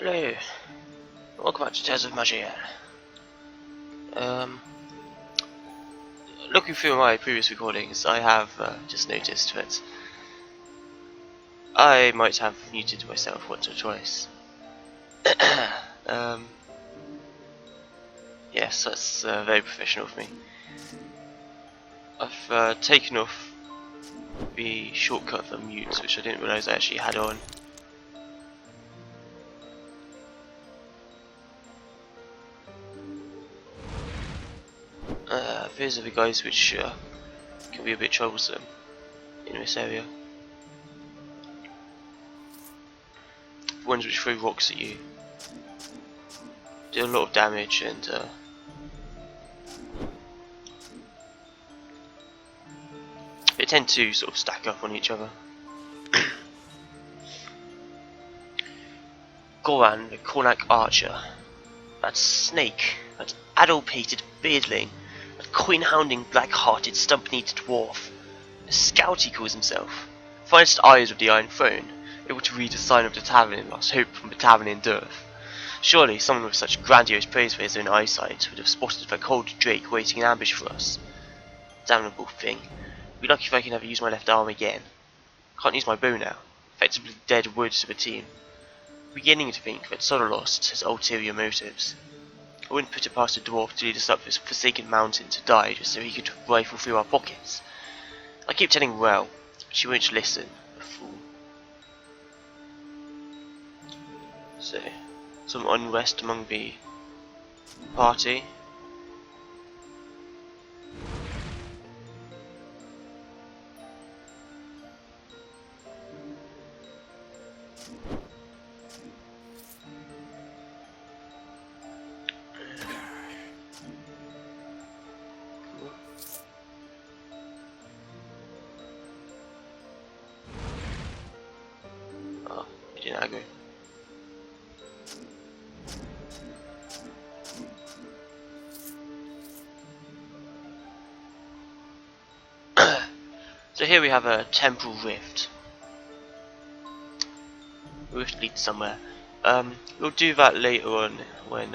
Hello, welcome back to Tales of Maj'Eyal. Looking through my previous recordings, I have just noticed that I might have muted myself once or twice. um, yes, that's very professional of me. I've taken off the shortcut for mute, which I didn't realise I actually had on. These are the guys which can be a bit troublesome in this area. The ones which throw rocks at you, do a lot of damage, and they tend to sort of stack up on each other. Goran, the Cornac archer, that snake, that addle-pated beardling, that coin-hounding, black-hearted, stump-kneed dwarf, the scout he calls himself, finest eyes of the Iron Throne, able to read the sign of the tavern in lost hope from the tavern in dearth. Surely someone with such grandiose praise for his own eyesight would have spotted the cold drake waiting in ambush for us. Damnable thing. Be lucky if I can ever use my left arm again. Can't use my bow now. Effectively dead wood to the team. Beginning to think that Sodolost has ulterior motives. I wouldn't put it past a dwarf to lead us up this forsaken mountain to die just so he could rifle through our pockets. I keep telling Well, but she won't listen, a fool. So, some unrest among the party. Oh, he didn't aggro. So here we have a temporal rift. Rift leads somewhere. We'll do that later on when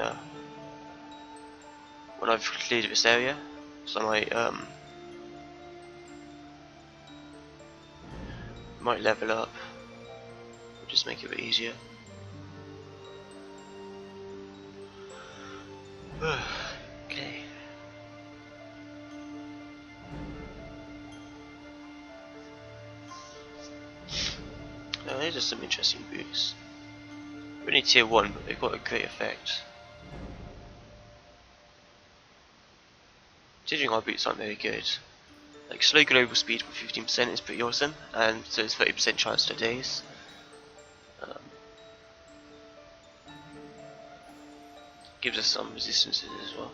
I've cleared this area. So I might level up. We'll just make it a bit easier. Okay. Now these are some interesting boots. We're only tier 1, but they've got a great effect. Considering our boots aren't very good. Like slow global speed for 15% is pretty awesome, and so it's 30% chance to daze. Gives us some resistances as well.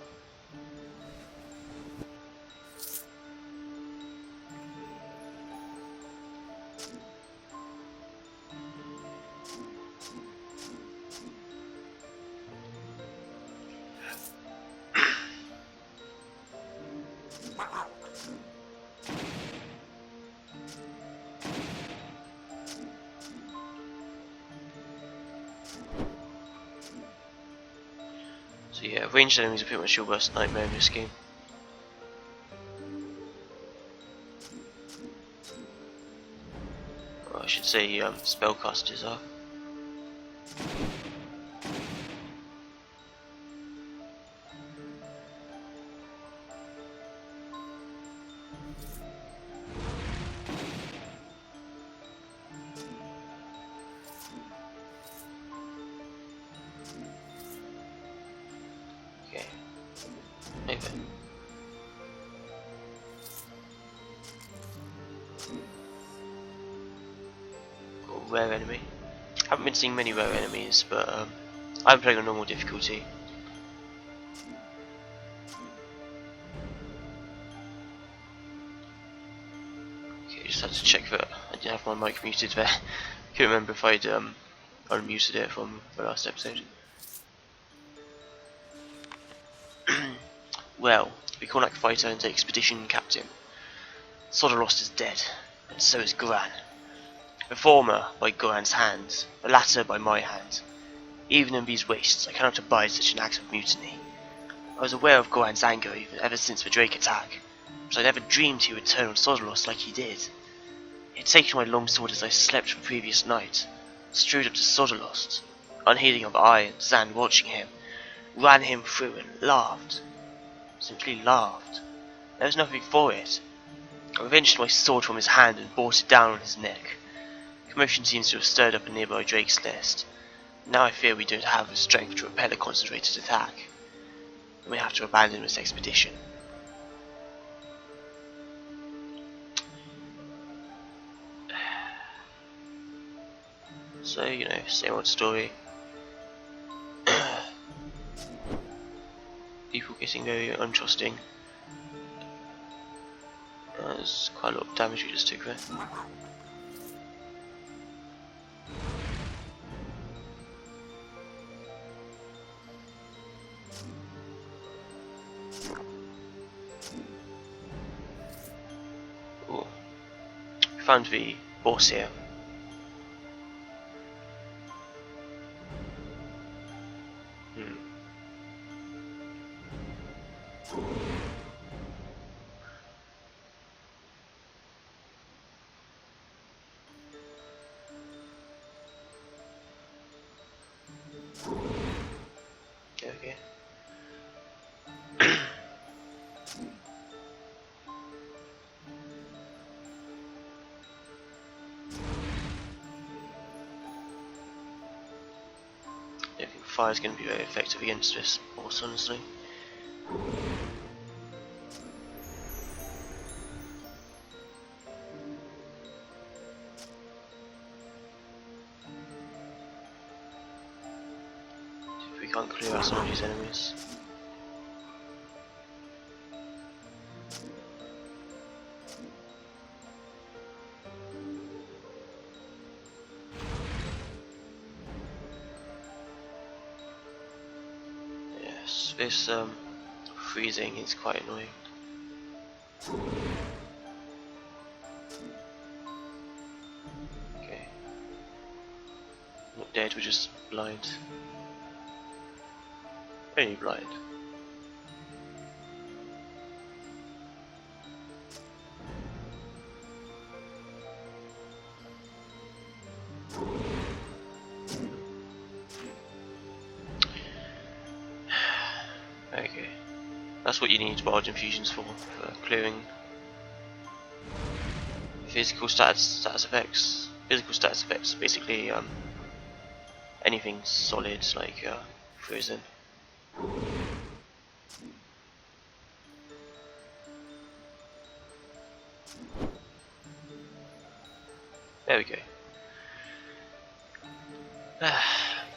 So yeah, ranged enemies are pretty much your worst nightmare in this game. Or I should say spellcasters are. Okay. Okay. Got a rare enemy. Haven't been seeing many rare enemies, but I'm playing on normal difficulty. Okay, just had to check that I didn't have my mic muted there. Couldn't remember if I'd unmuted it from the last episode. Well, the Cornac fighter and expedition captain. Sodolost is dead, and so is Goran. The former by Goran's hand, the latter by my hand. Even in these wastes, I cannot abide such an act of mutiny. I was aware of Goran's anger ever since the Drake attack, but I never dreamed he would turn on Sodalos like he did. He had taken my longsword as I slept the previous night, strode up to Sodalos, unheeding of I and Zan watching him, ran him through and laughed. Simply laughed. There was nothing for it. I wrenched my sword from his hand and brought it down on his neck. Commotion seems to have stirred up a nearby drake's nest. Now I fear we don't have the strength to repel a concentrated attack. We may have to abandon this expedition. So, you know, same old story. People getting very untrusting. There's quite a lot of damage we just took there. Ooh. We found the boss here. Okay. I think fire is going to be very effective against this boss, honestly. If we can't clear out some of these enemies. Yes, this freezing is quite annoying. Okay. Not dead, we're just blind. Only blind. Okay. That's what you need barge infusions for clearing physical status effects. Physical status effects, basically anything solid like frozen. There we go.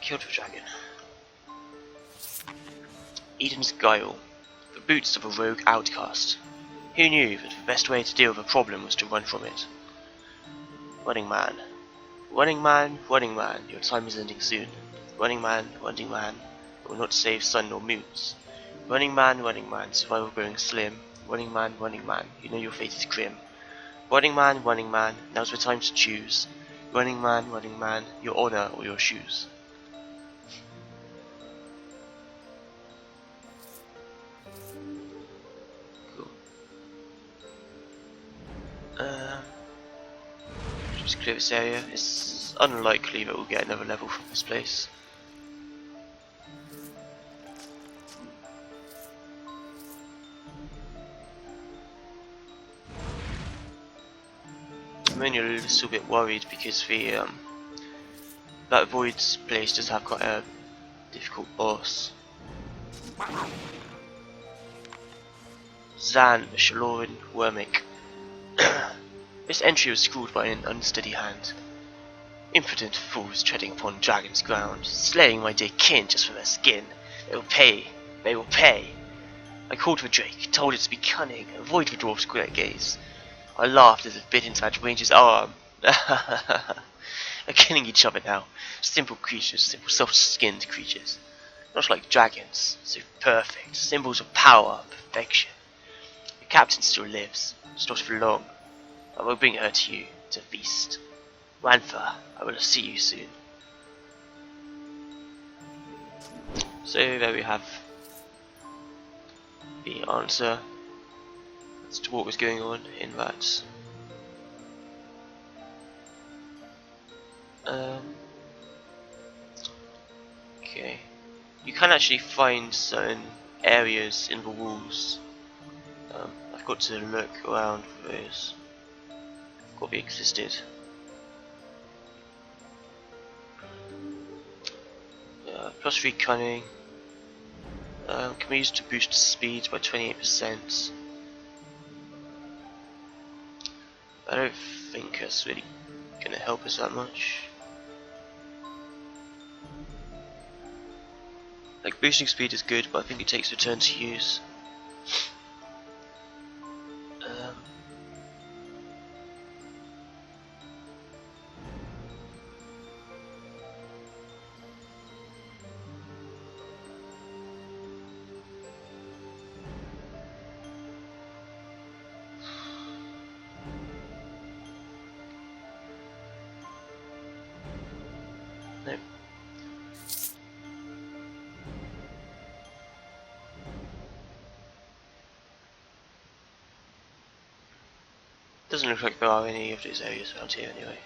Killed the dragon. Eden's Guile. The boots of a rogue outcast. Who knew that the best way to deal with a problem was to run from it? Running man. Running man, running man, your time is ending soon. Running man, it will not save sun nor moons. Running man, survival growing slim. Running man, you know your fate is grim. Running man, now's the time to choose. Running man, your honor or your shoes. Cool. Just clear this area. It's unlikely that we'll get another level from this place. I'm only a little bit worried because the that Void's place does have quite a difficult boss. Zan Shalorin Wormick. This entry was scrawled by an unsteady hand. Impudent fools treading upon dragon's ground, slaying my dear kin just for their skin. They will pay, they will pay. I called for Drake, told it to be cunning, avoid the dwarf's quiet gaze. I laughed as it bit into that ranger's arm. They're killing each other now. Simple creatures, simple soft-skinned creatures. Not like dragons, so perfect, symbols of power, perfection. The captain still lives, it's not for long. I will bring her to you, to feast. Rantha, I will see you soon. So there we have the answer as to what was going on in that. Okay, you can actually find certain areas in the walls. I've got to look around for those. Got to be existed. +3 cunning. Can be used to boost speed by 28%. I don't think that's really gonna help us that much. Like, boosting speed is good, but I think it takes a turn to use. Um, no. Doesn't look like there are any of these areas around here anyway.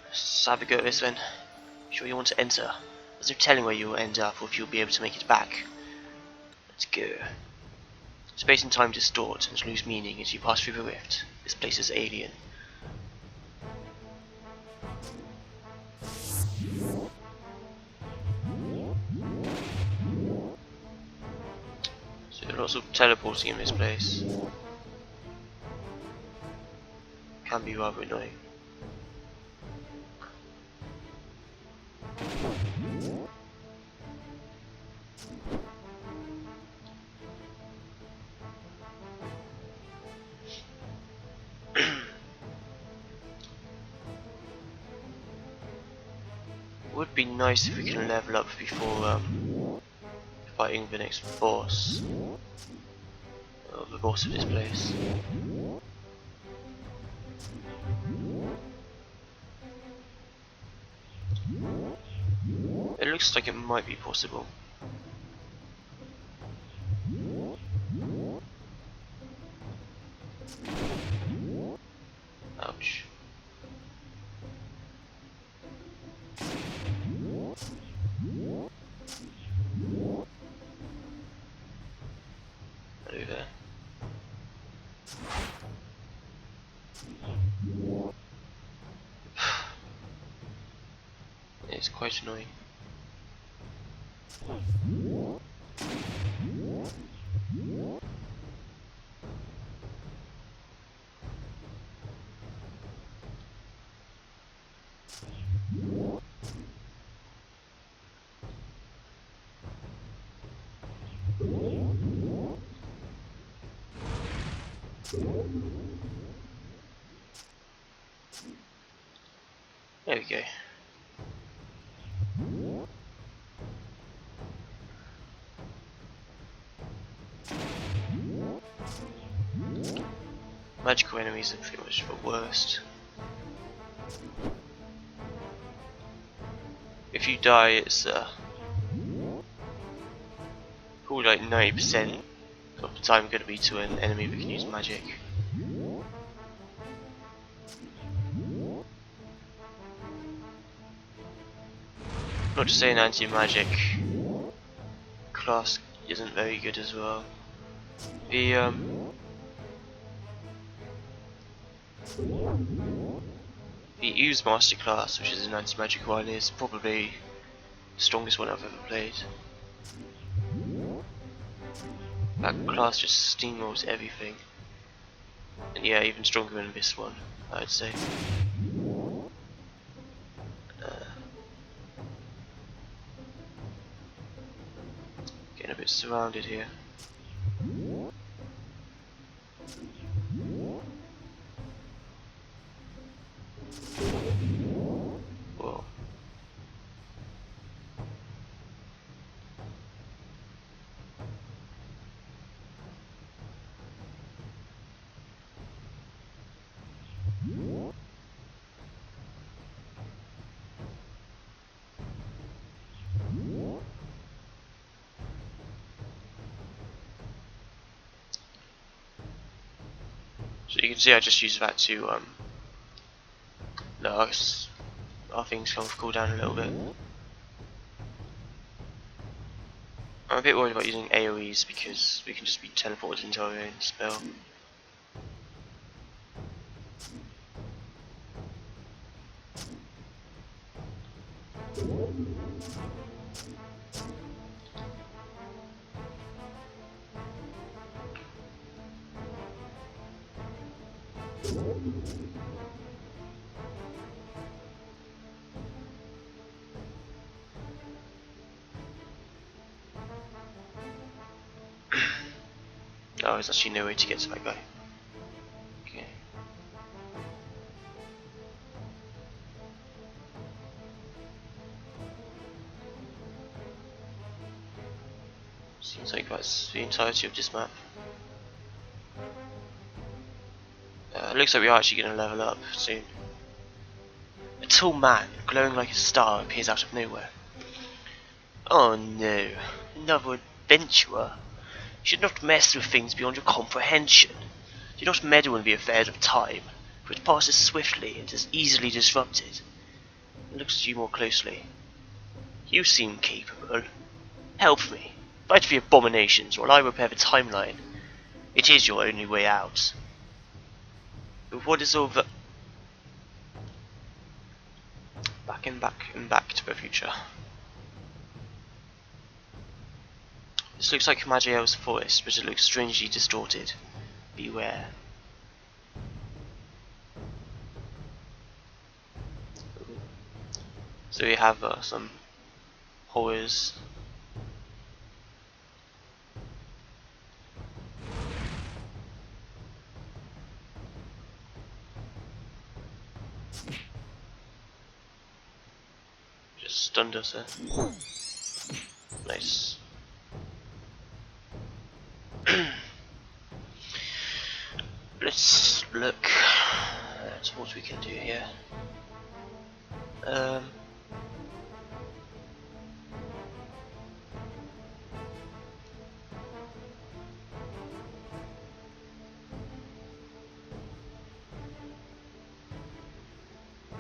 Let's have a go at this then. Sure you want to enter. There's no telling where you'll end up or if you'll be able to make it back. Let's go. Space and time distort and lose meaning as you pass through the rift. This place is alien. So lots of teleporting in this place. Can be rather annoying. Would be nice if we can level up before fighting the next boss. The boss of this place. It looks like it might be possible. Ouch. Hello there. It's quite annoying. There we go. Magical enemies are pretty much the worst. If you die, it's probably like 90% of the time going to be to an enemy that can use magic. Not to say an anti-magic class isn't very good as well. The Ooze Master class, which is an anti-magic one, is probably the strongest one I've ever played. That class just steamrolls everything. And yeah, even stronger than this one, I'd say. Getting a bit surrounded here. Whoa. So you can see I just used that to no, I guess our things kind of cool down a little bit. I'm a bit worried about using AoEs because we can just be teleported into our own spell. Oh, there's actually no way to get to that guy. Okay. Seems like that's the entirety of this map. It looks like we are actually going to level up soon. A tall man, glowing like a star, appears out of nowhere. Oh no, another adventurer. You should not mess with things beyond your comprehension. Do not meddle in the affairs of time, for it passes swiftly and is easily disrupted. It looks at you more closely. You seem capable. Help me. Fight the abominations while I repair the timeline. It is your only way out. But what is all the... Back and back and back to the future. This looks like Maj'Eyal's forest, but it looks strangely distorted. Beware. So we have some horrors. Just stunned us there. Nice. Let's look at what we can do here.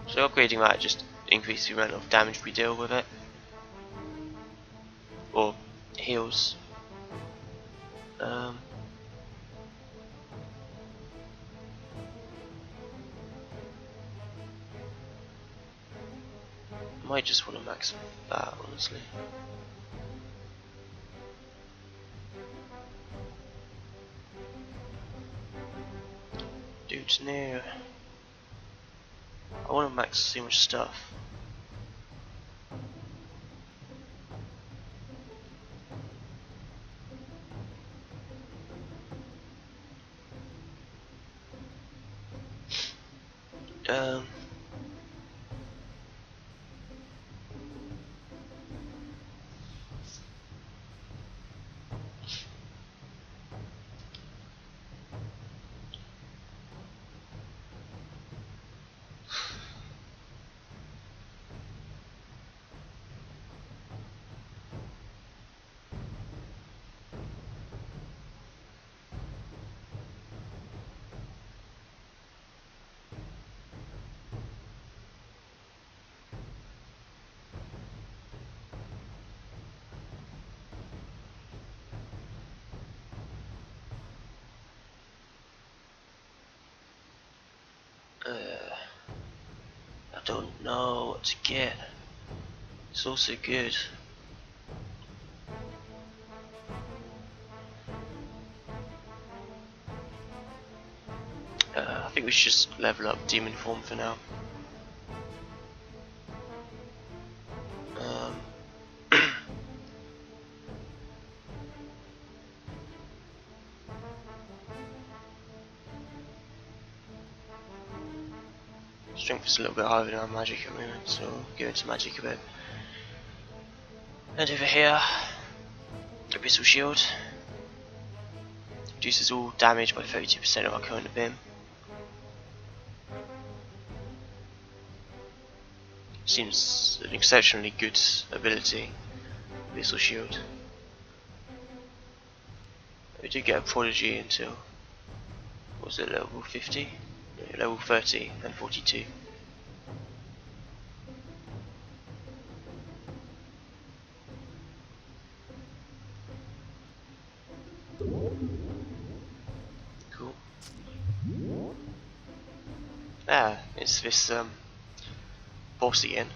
So upgrading that just increases the amount of damage we deal with it, or heals. Might just want to max that, honestly. Dude, no. I want to max so much stuff. I don't know what to get. It's also good. I think we should just level up Demon Form for now. Strength is a little bit higher than our magic at the moment, so we'll go into magic a bit. And over here, Abyssal Shield. Reduces all damage by 32% of our current BIM. Seems an exceptionally good ability, Abyssal Shield. We did get a Prodigy until was it, level 50? No, level 30 and 42. Cool. Ah, it's this boss again.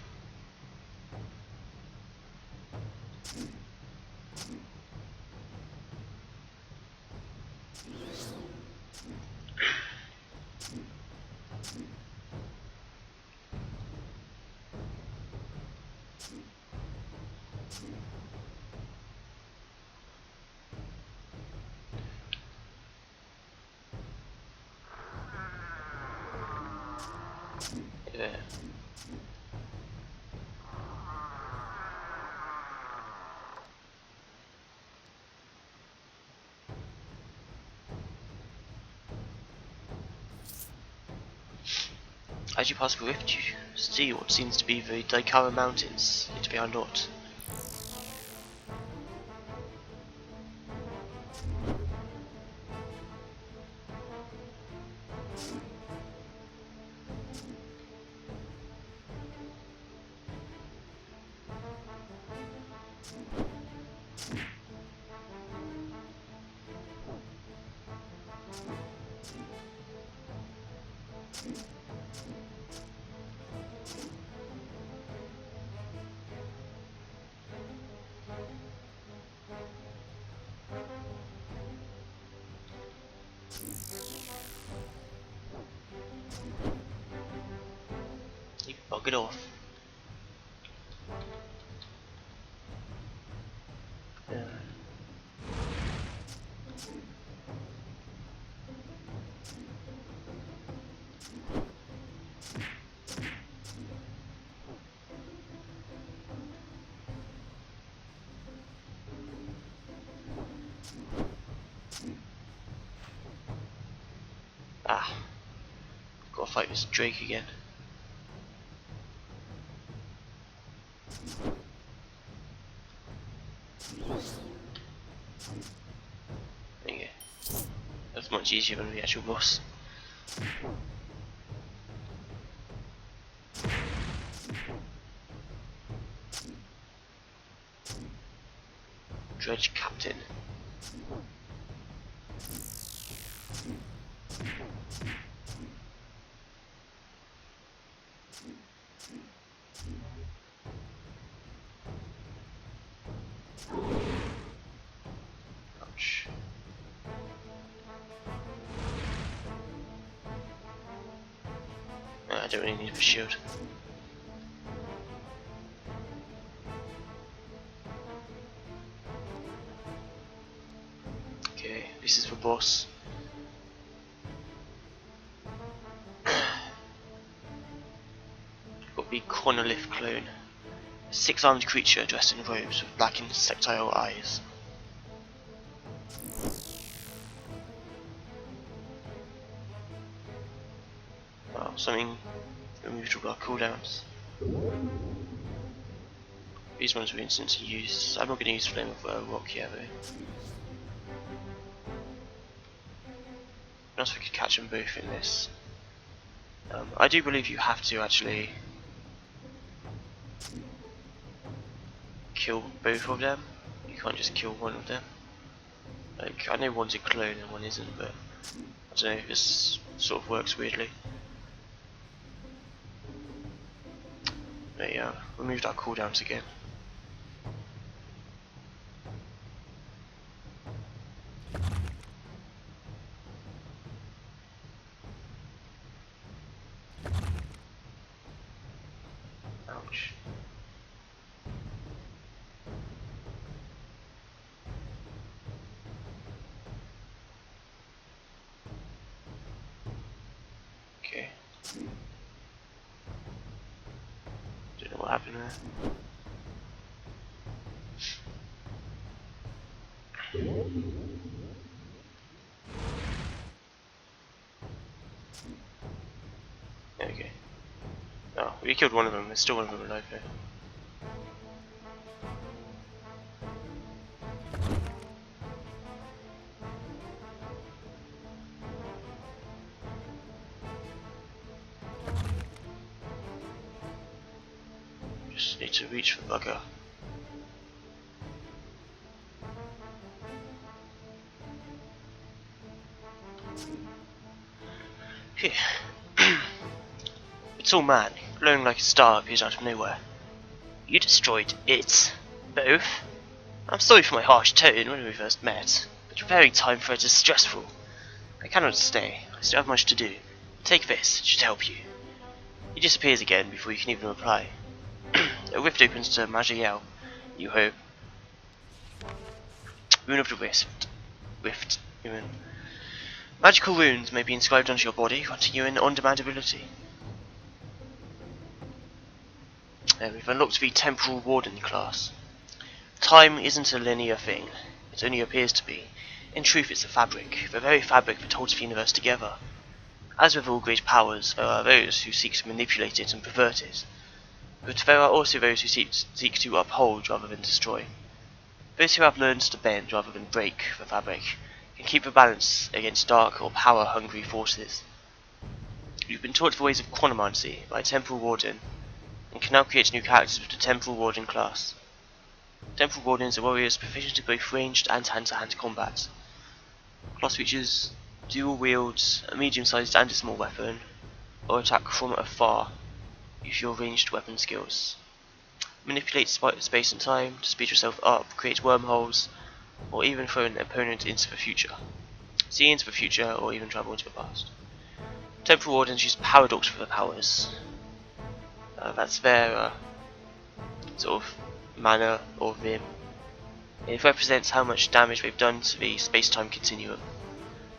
Yeah. As you pass the rift, you see what seems to be the Daikara Mountains into the north. You buggered off. Yeah. Ah, gotta fight this Drake again. There you go. That's much easier than the actual boss. Dredge Captain. Ouch. I don't really need a shield. Okay, this is the boss. Got the Chronolith clone. A six-armed creature dressed in robes with black insectile eyes. Oh, something removed all our cooldowns. These ones are instant to use. I'm not going to use Flame of Rock yet though. Unless we could catch them both in this. I do believe you have to actually kill both of them. You can't just kill one of them. Like, I know one's a clone and one isn't, but I don't know, this sort of works weirdly. But yeah, removed our cooldowns again. Ouch. Okay. Don't know what happened there. There we go. Oh, we killed one of them, there's still one of them alive there. Just need to reach the bugger. Phew. It's all man, glowing like a star appears out of nowhere. You destroyed it. Both? I'm sorry for my harsh tone when we first met, but preparing time for it is stressful. I cannot stay. I still have much to do. Take this, it should help you. He disappears again before you can even reply. A rift opens to Maj'Eyal. You hope. Rune of the Rift. Rune. Magical runes may be inscribed onto your body, granting you an on-demand ability. We've unlocked the Temporal Warden class. Time isn't a linear thing. It only appears to be. In truth, it's a fabric, the very fabric that holds the universe together. As with all great powers, there are those who seek to manipulate it and pervert it. But there are also those who seek to uphold rather than destroy. Those who have learned to bend rather than break the fabric can keep the balance against dark or power-hungry forces. You've been taught the ways of chronomancy by a Temporal Warden, and can now create new characters with the Temporal Warden class. Temporal Wardens are warriors proficient in both ranged and hand-to-hand combat. Class features dual wield a medium-sized and a small weapon, or attack from afar with your ranged weapon skills. Manipulate space and time to speed yourself up, create wormholes, or even throw an opponent into the future. See into the future, or even travel into the past. Temporal Wardens use paradox for their powers. That's their sort of mana or vim. It represents how much damage they've done to the space-time continuum.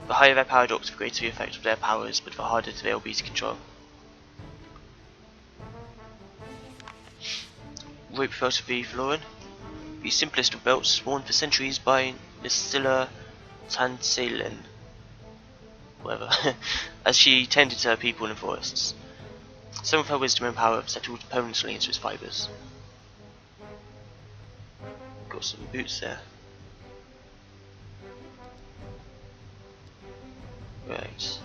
The higher their paradox, the greater the effect of their powers, but the harder they'll be to control. Rope belt of the Florin. The simplest of belts, worn for centuries by Nisilla Tansalen, whatever, as she tended to her people in the forests. Some of her wisdom and power settled permanently into its fibres. Got some boots there. Right.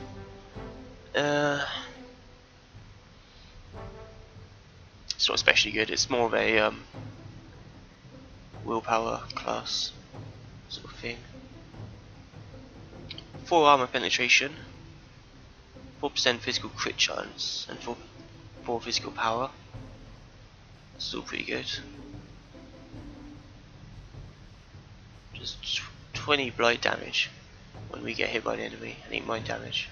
It's not especially good, it's more of a willpower class sort of thing. 4 armor penetration, 4% physical crit chance, and 4 physical power. That's all pretty good. Just 20 blight damage when we get hit by an enemy, and 8 mind damage.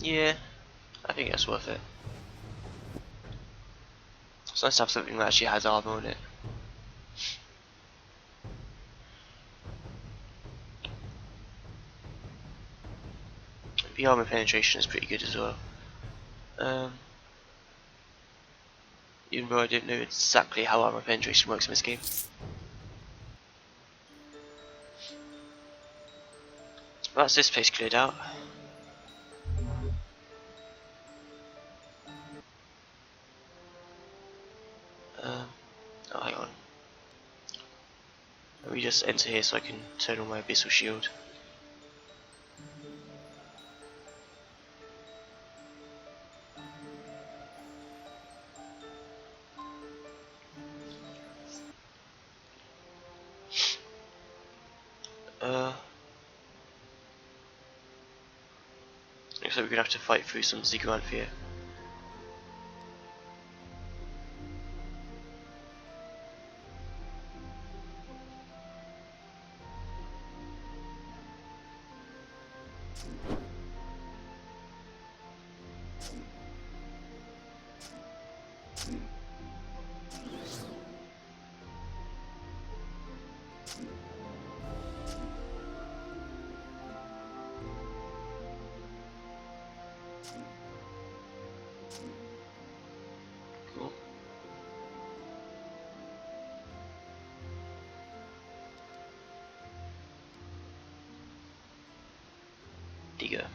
Yeah, I think that's worth it. It's nice to have something that actually has armor on it. The armor penetration is pretty good as well. Even though I don't know exactly how armor penetration works in this game. That's this place cleared out. Oh, hang on. Let me just enter here so I can turn on my abyssal shield. Looks like we're gonna have to fight through some Ziggurat here. Cool. Digger.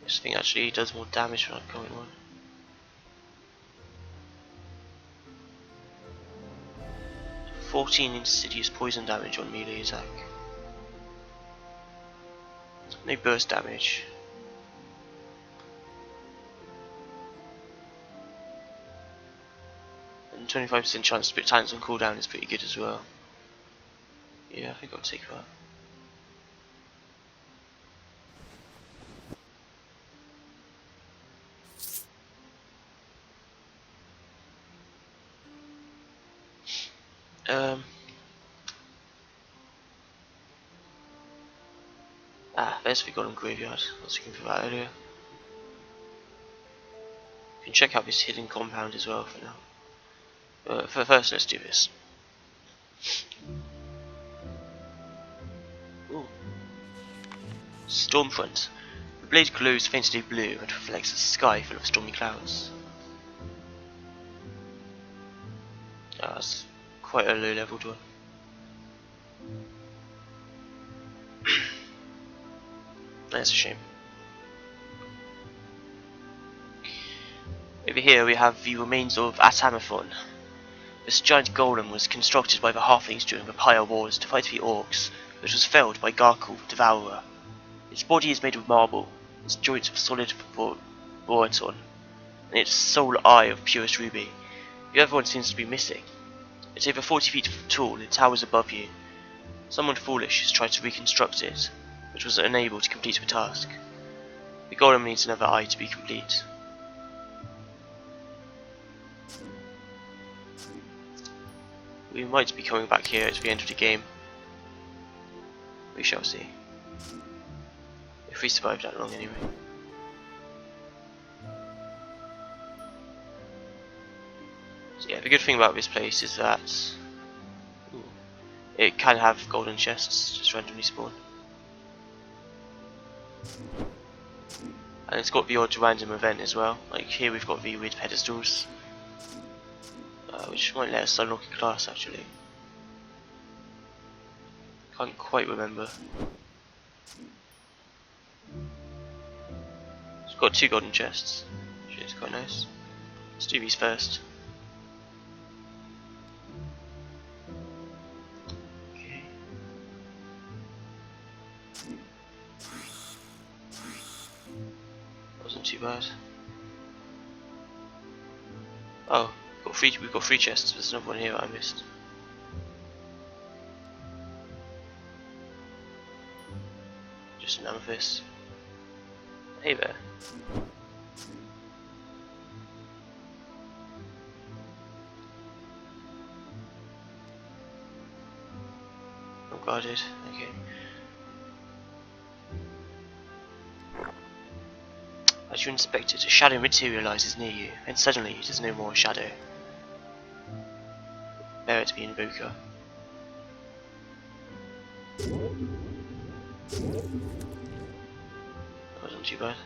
This thing actually does more damage than our current one. "14 insidious poison damage on melee attack. No burst damage. And 25% chance to put talents on cooldown is pretty good as well. Yeah, I think I'll take that. There's the Golden Graveyard. I was looking for that earlier. You can check out this hidden compound as well for now. First, let's do this. Ooh. Stormfront. The blade glows faintly blue and reflects a sky full of stormy clouds. That's quite a low leveled one. That's a shame. Over here we have the remains of Atamathon. This giant golem was constructed by the halflings during the Pyre Wars to fight the orcs, which was felled by Garkul, the Devourer. Its body is made of marble, its joints of solid boraton, and its sole eye of purest ruby. The other one seems to be missing. It's over 40 feet tall and it towers above you. Someone foolish has tried to reconstruct it, but was unable to complete the task. The golem needs another eye to be complete. We might be coming back here at the end of the game. We shall see. If we survive that long anyway. So yeah, the good thing about this place is that it can have golden chests just randomly spawn. And it's got the odd random event as well. Like here we've got the weird pedestals. Which might let us unlock a class actually. Can't quite remember. It's got 2 golden chests, which is quite nice. Let's do these first. Okay. Wasn't too bad. Oh. We've got 3 chests, there's another one here I missed. Just an amethyst. Hey there. Unguarded, okay. As you inspect it, a shadow materializes near you, and suddenly it is no more a shadow. Bear it to be an invoker. That wasn't too bad.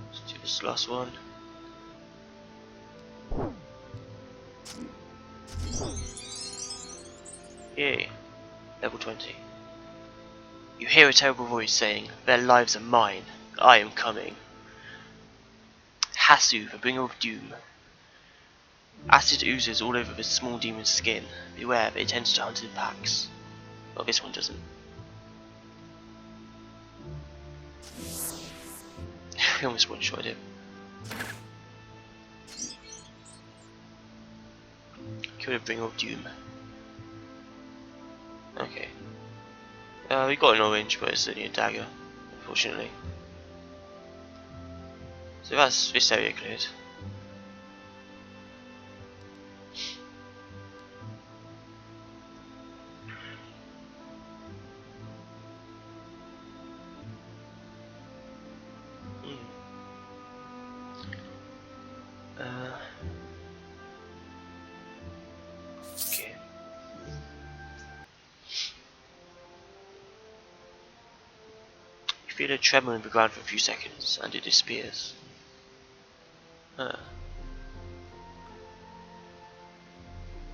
Let's do this last one. Yay, level 20. You hear a terrible voice saying, "Their lives are mine, I am coming." Hasu, the bringer of doom. Acid oozes all over this small demon's skin. Beware, it tends to hunt in packs. Well, this one doesn't. We almost one-shot him. Kill the bringer of doom. Okay. We got an orange, but it's only a dagger, unfortunately. So that's this area cleared. Okay. You feel a tremor in the ground for a few seconds, and it disappears. Huh.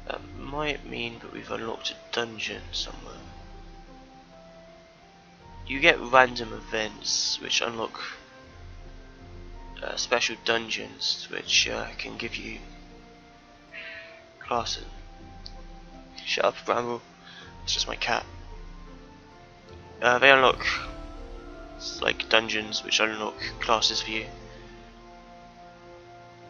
That might mean that we've unlocked a dungeon somewhere. You get random events which unlock special dungeons which can give you classes. Shut up, Bramble. It's just my cat. They unlock like dungeons which unlock classes for you.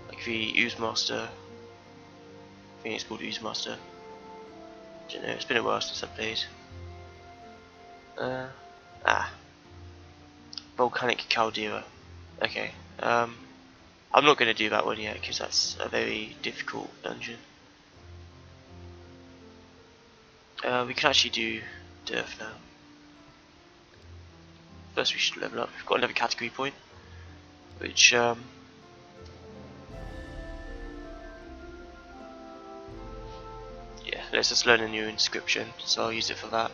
Like the Ooze Master. I think it's called Ooze Master. I don't know, it's been a while since I played. Volcanic Caldera. Okay. I'm not going to do that one yet because that's a very difficult dungeon. We can actually do Dearth now. First we should level up. We've got another category point, which yeah, let's just learn a new inscription, so I'll use it for that.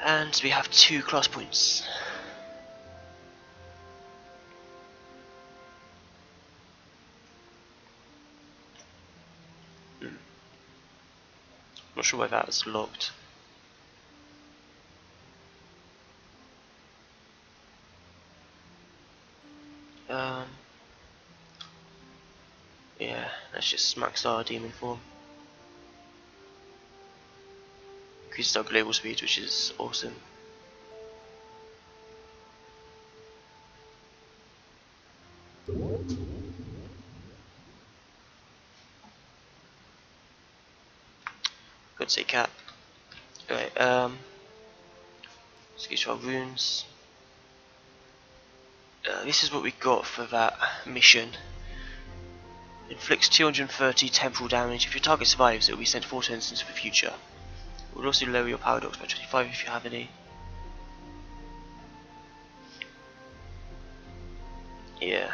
And we have 2 class points. Not sure why that's locked. Yeah, let's just max our demon form. Increases our global speed, which is awesome. Good say cat. Alright, let's get to our runes. This is what we got for that mission. Inflicts 230 temporal damage. If your target survives, it will be sent 4 turns into the future. It will also lower your paradox by 25 if you have any. Yeah.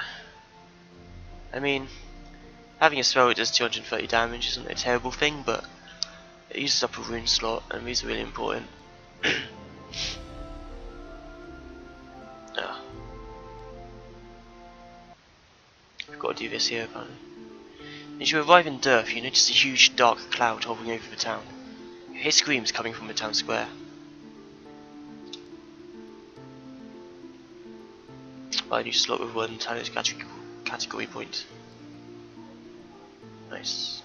I mean, having a spell that does 230 damage isn't a terrible thing, but it uses up a rune slot, and these are really important. We've got to do this here apparently. As you arrive in Durf, you notice a huge dark cloud hovering over the town. You hear screams coming from the town square. I need to slot with 1 talent category point. Nice.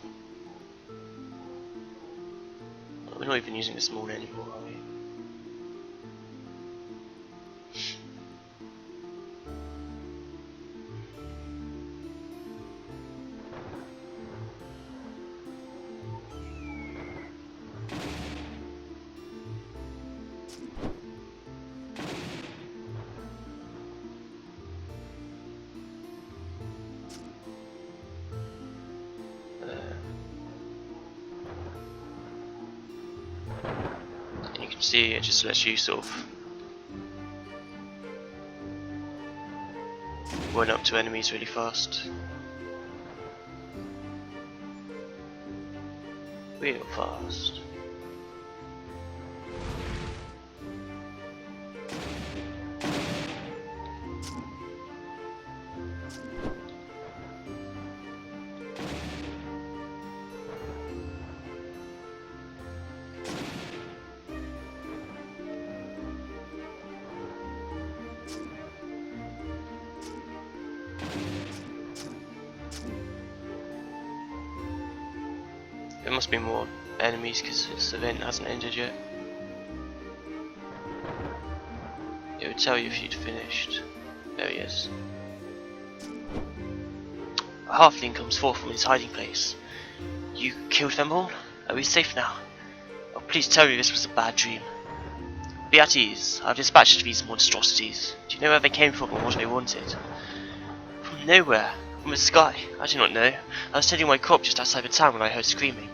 We're not even using the small anymore, are we? You can see it just lets you sort of run up to enemies really fast. Real fast. There must be more enemies because this event hasn't ended yet. It would tell you if you'd finished. There he is. A halfling comes forth from his hiding place. You killed them all? Are we safe now? Oh, please tell me this was a bad dream. Be at ease. I've dispatched these monstrosities. Do you know where they came from and what they wanted? From nowhere. From the sky. I do not know. I was tending my crop just outside the town when I heard screaming.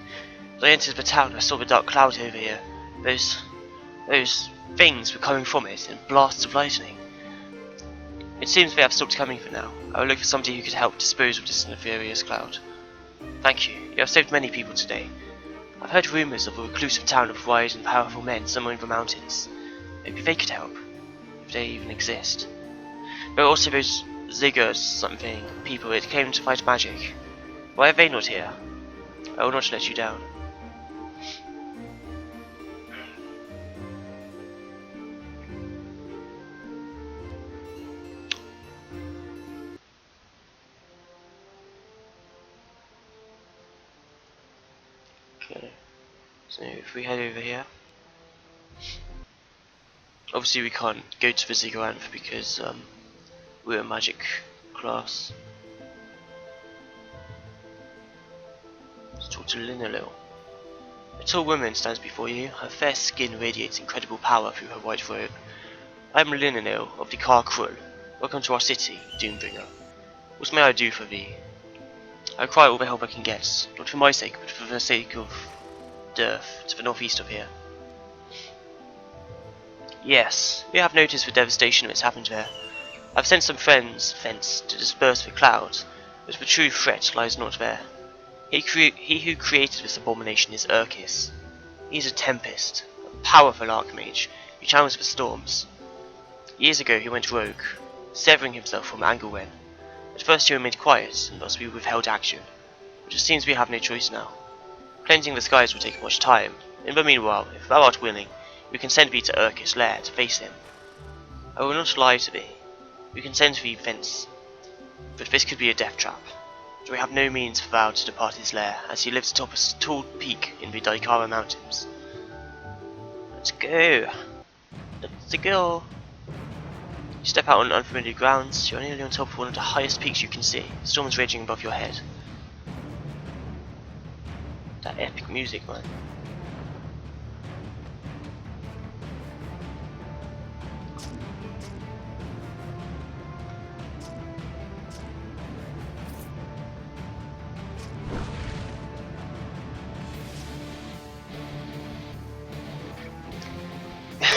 As I entered the town, I saw the dark cloud over here. Those things were coming from it in blasts of lightning. It seems they have stopped coming for now. I will look for somebody who could help dispose of this nefarious cloud. Thank you. You have saved many people today. I've heard rumours of a reclusive town of wise and powerful men somewhere in the mountains. Maybe they could help, if they even exist. There are also those Ziggurat something people it came to fight magic. Why are they not here? I will not let you down. Okay, so if we head over here, obviously we can't go to the Ziggurat because we're a magic class. Let's talk to Lynn a little. A tall woman stands before you. Her fair skin radiates incredible power through her white robe. I am Linenil of the Car Krull. Welcome to our city, Doombringer. What may I do for thee? I require all the help I can get, not for my sake, but for the sake of Durf, to the northeast of here. Yes, we have noticed the devastation that's happened there. I've sent some friends thence to disperse the clouds, but the true threat lies not there. He who created this abomination is Urkis. He is a tempest, a powerful archmage, who channels the storms. Years ago he went rogue, severing himself from Angelwen. At first he remained quiet, and thus we withheld action, but it seems we have no choice now. Cleansing the skies will take much time. In the meanwhile, if thou art willing, we can send thee to Urkis' lair to face him. I will not lie to thee. We can send thee thence, but this could be a death trap. We have no means for thou to depart his lair, as he lives atop a tall peak in the Daikara Mountains. Let's go! Let's go! You step out on unfamiliar grounds, you're nearly on top of one of the highest peaks you can see. The storm is raging above your head. That epic music, man.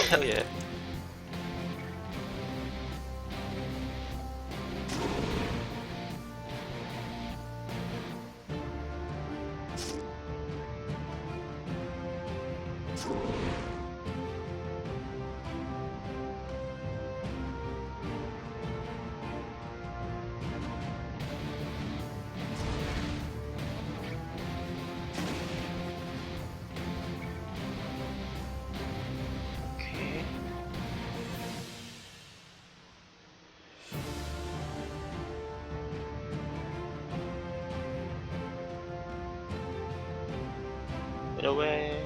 Hell yeah. Get away.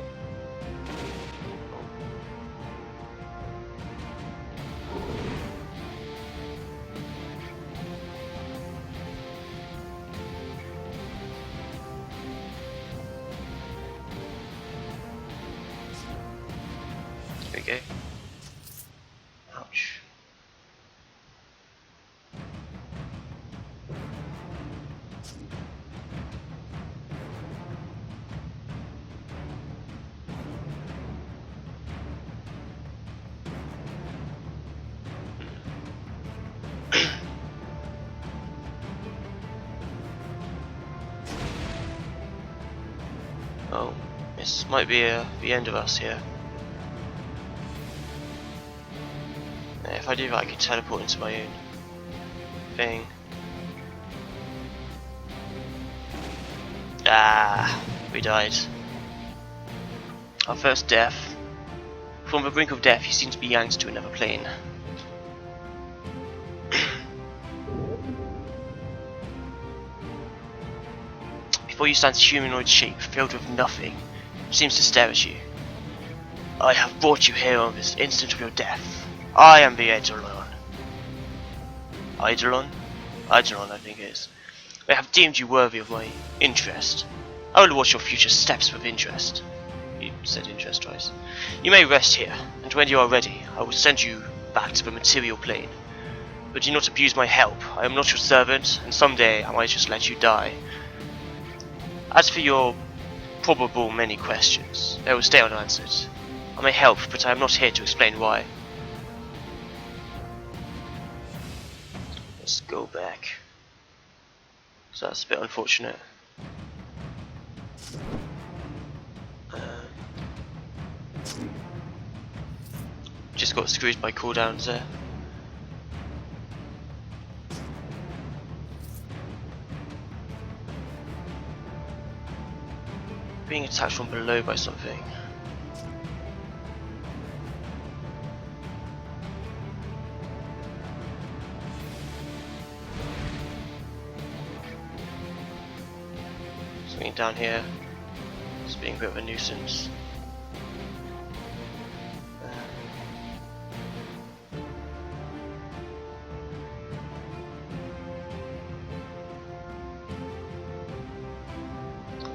There we go. Ouch. Oh, this might be the end of us here. If I do that, I can teleport into my own thing. Ah, we died. Our first death. From the brink of death, he seems to be yanked to another plane. Before you stands a humanoid shape filled with nothing, which seems to stare at you. I have brought you here on this instant of your death. I am the Eidolon. Eidolon? Eidolon, I think it is. I have deemed you worthy of my interest. I will watch your future steps with interest. You said interest twice. You may rest here, and when you are ready, I will send you back to the material plane. But do not abuse my help. I am not your servant, and someday I might just let you die. As for your probable many questions, they will stay unanswered. I may help, but I am not here to explain why. Let's go back. So that's a bit unfortunate. Just got screwed by cooldowns there. being attacked from below by something. Something down here is being a bit of a nuisance.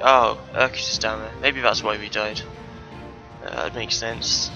Oh, Urkus is down there. Maybe that's why we died. That makes sense.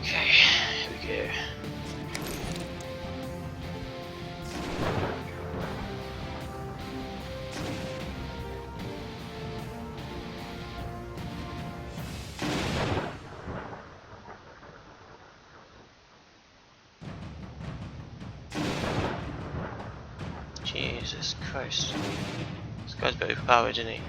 Okay, here we go. Jesus Christ. This guy's a bit overpowered, isn't he?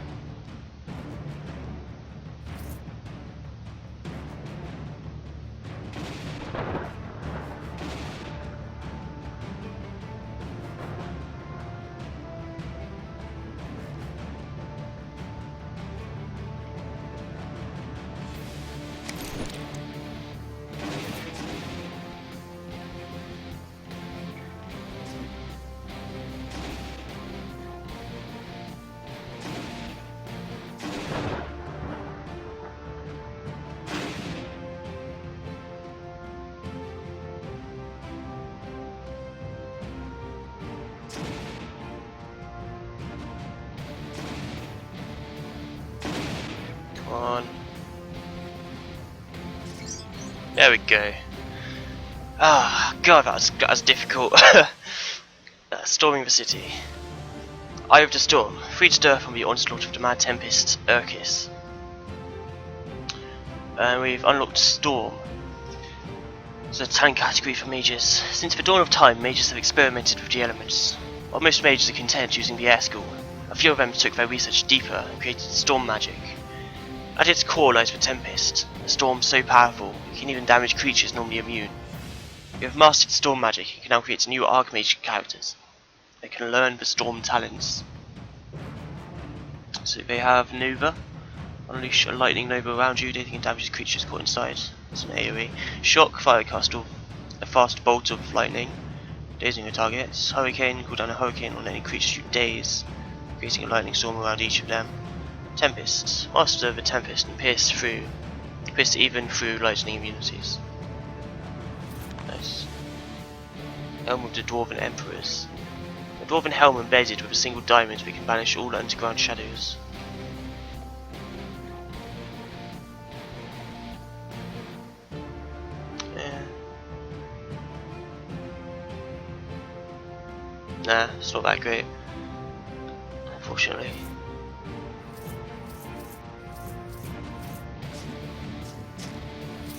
On. There we go. Ah, God, that was difficult. Storming the city. Eye of the Storm. Free to stir from the onslaught of the Mad Tempest, Urkus. And we've unlocked Storm. It's a talent category for mages. Since the dawn of time, mages have experimented with the elements. While most mages are content using the air school, a few of them took their research deeper and created storm magic. At its core lies the Tempest, a storm so powerful it can even damage creatures normally immune. If you have mastered storm magic, you can now create new Archmage characters. They can learn the storm talents. So they have Nova. Unleash a lightning nova around you, dealing damage to creatures caught inside. It's an AoE. Shock, Firecast, a fast bolt of lightning, dazing your targets. Hurricane, cool down a hurricane on any creatures you daze, creating a lightning storm around each of them. Tempest, master of the Tempest and pierce even through lightning immunities. Nice. Helm of the Dwarven Emperors. A Dwarven helm embedded with a single diamond, we can banish all underground shadows. Nah, it's not that great, unfortunately.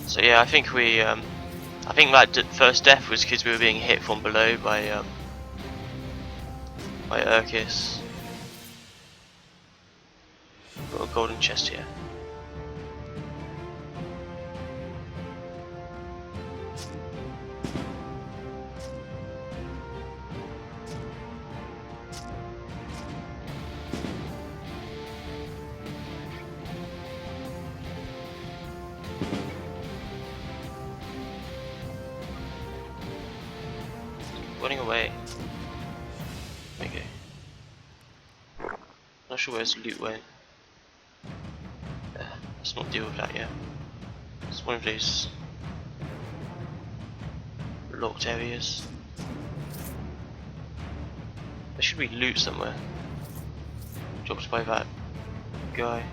So yeah, I think that first death was because we were being hit from below by Urkus. Got a golden chest here. Running away. Okay. Not sure where his loot went. Let's not deal with that yet. It's one of those locked areas. There should be loot somewhere. Dropped by that guy.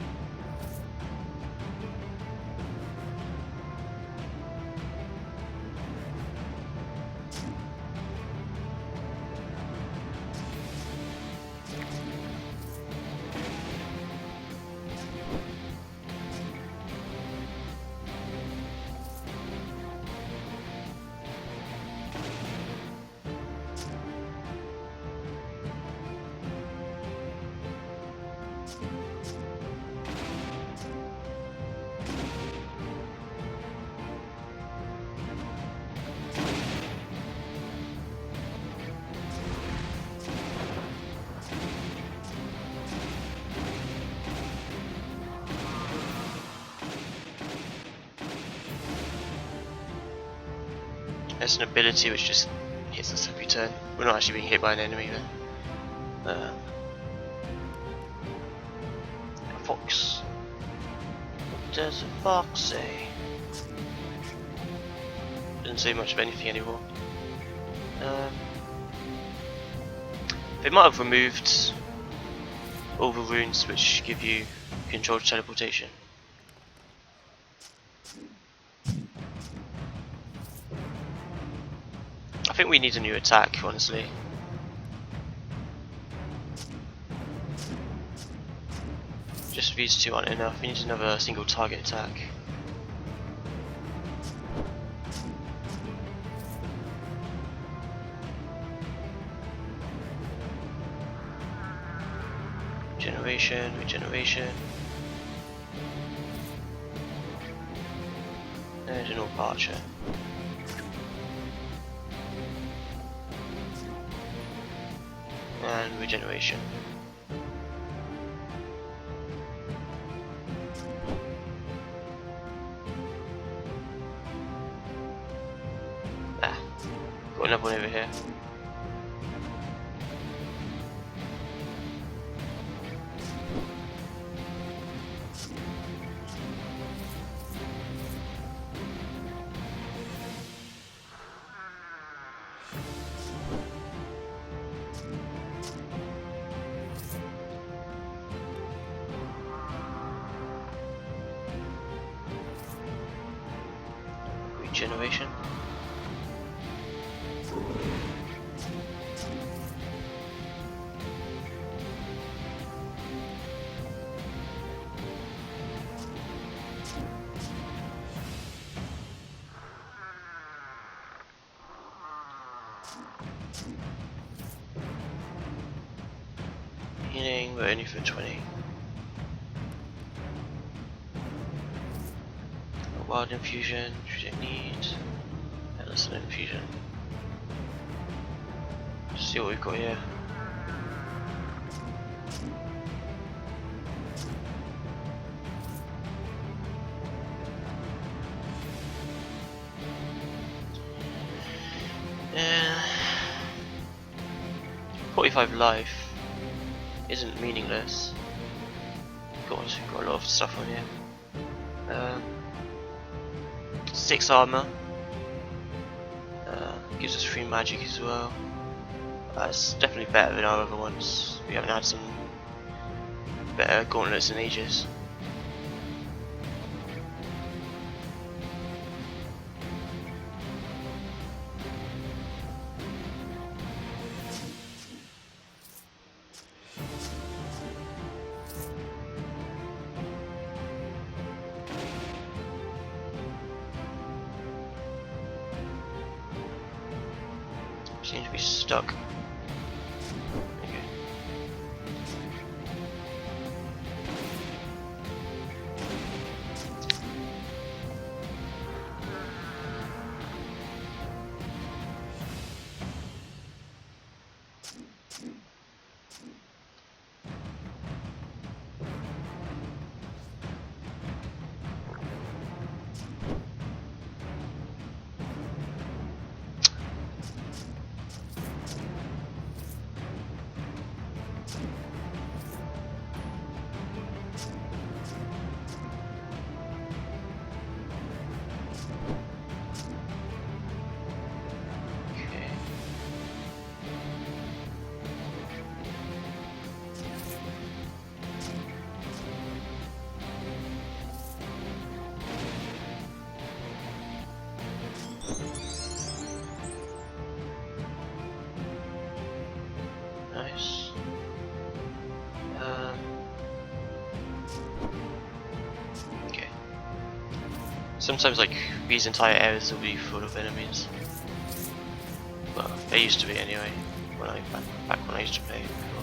There's an ability which just hits us every turn. We're not actually being hit by an enemy then. A fox. What does a fox say? Doesn't say much of anything anymore. They might have removed all the runes which give you controlled teleportation. I think we need a new attack, honestly. Just these two aren't enough, we need another single target attack. Regeneration. And an orc archer. And regeneration. Got another one over here. Regeneration. Healing, but only for 20. A wild infusion, which we don't need. And that's an infusion. Let's see what we've got here. Yeah. 45 life isn't meaningless. Got a lot of stuff on here. 6 armor. Gives us 3 magic as well. It's definitely better than our other ones. We haven't had some better gauntlets in ages. Seems to be stuck. Okay. Nice. Okay. Sometimes like these entire areas will be full of enemies. Well, they used to be anyway. When back when I used to play before.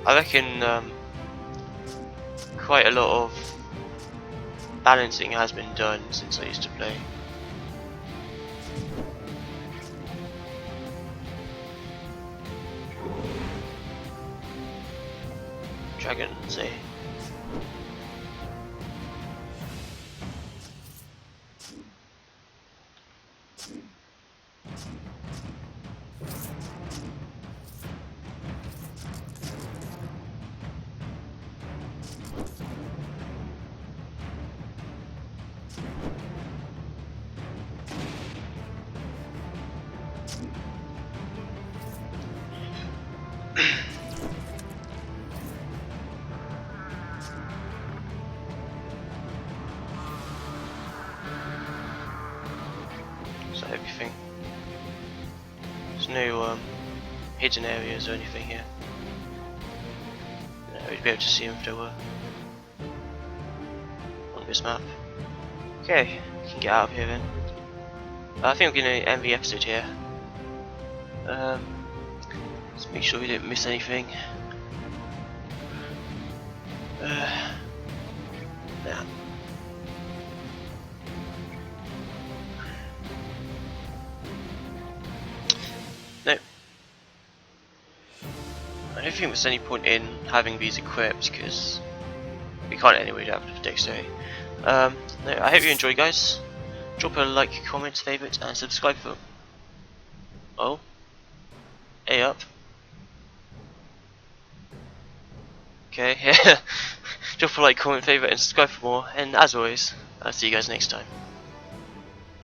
I reckon quite a lot of balancing has been done since I used to play. dragon, say. So everything. There's no hidden areas or anything here. No, we'd be able to see them if there were on this map. Okay, we can get out of here then. I think we're going to end the episode here. Let's make sure we don't miss anything. Yeah. No. I don't think there's any point in having these equipped because we can't anyway have the dexterity. No, I hope you enjoy, guys. Drop a like, comment, favourite, and subscribe for. Oh. A up. Okay, yeah. Drop a like, comment, favourite, and subscribe for more. And as always, I'll see you guys next time.